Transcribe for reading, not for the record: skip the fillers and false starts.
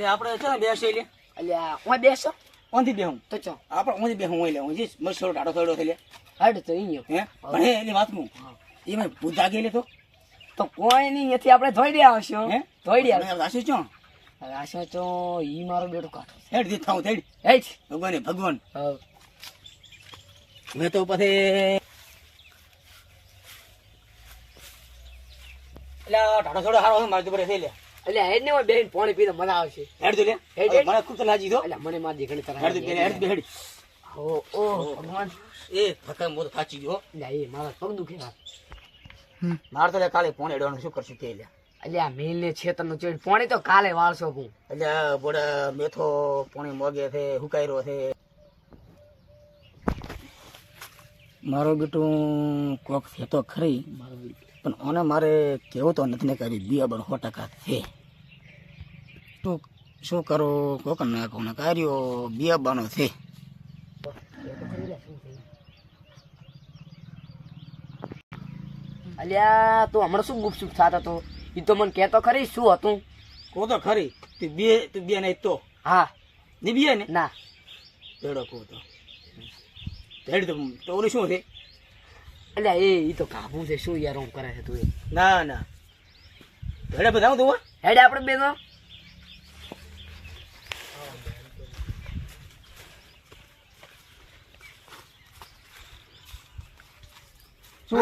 એટલે આપણે છે ને બેસી લે અલ્યા હું બેસો ઓનથી બેહું તો ચો આપણે ઓનથી બેહું હોય લે હું જી મસ્તો ટાડો થયો થઈ લે હડ તો ઈયો હે પણ હે એની વાતનું એમાં ભૂત આગેલે તો કોઈ નહીં અહીંયાથી આપણે ધોઈ દે આવશું હે ધોઈ દે રાશી ચો આશા તો ઈ મારો બેટો કાઢો હેડ દી થાઉં હેડ હેચ ભગવાન ભગવાન હા મેં તો પછી એટલે ટાડો થોડો હારો મારતી પડે થઈ લે અલ્યા હેડ ને બેન પાણી પીને મજા આવશે હેડ દે લે હેડ. મને ખૂબ તો લાગી દો અલ્યા મને માર દીકરી તરફ હેડ દે હેડ દે હેડ ઓ ભગવાન એ થકાય મોત થાચી ગયો અલ્યા એ મારા પગ દુખે માર તો લે કાલે ફોન એડવાનું શું કરશું કે લે અલ્યા મેલ ને છેતરનું ચેડ પાણી તો કાલે વાળશો હું એટલે બોડા મેથો પાણી મોગે છે હુકાયરો છે મારો બેટું કોક છે તો ખરી પણ ઓને મારે કેવું તો નથી ને કરી બિયાબણ 100% છે તો શું કરું કોક નાખો ને કાર્યો બિયાબાનો છે અલ્યા તું હમણાં શું ગુપચુપ થતા તો ઈ તો મને કહેતો ખરી શું હતું કહો તો ખરી તું બે નહીં તો હા ની બિયા ને ના તેડો કહો તો તેડ તો ટોરી શું છે અલ્યા ઈ તો કાબુ છે શું યાર હું કરે છે તું એ ના ના તેડે બતાવું તું હેડ આપણે બે તો શું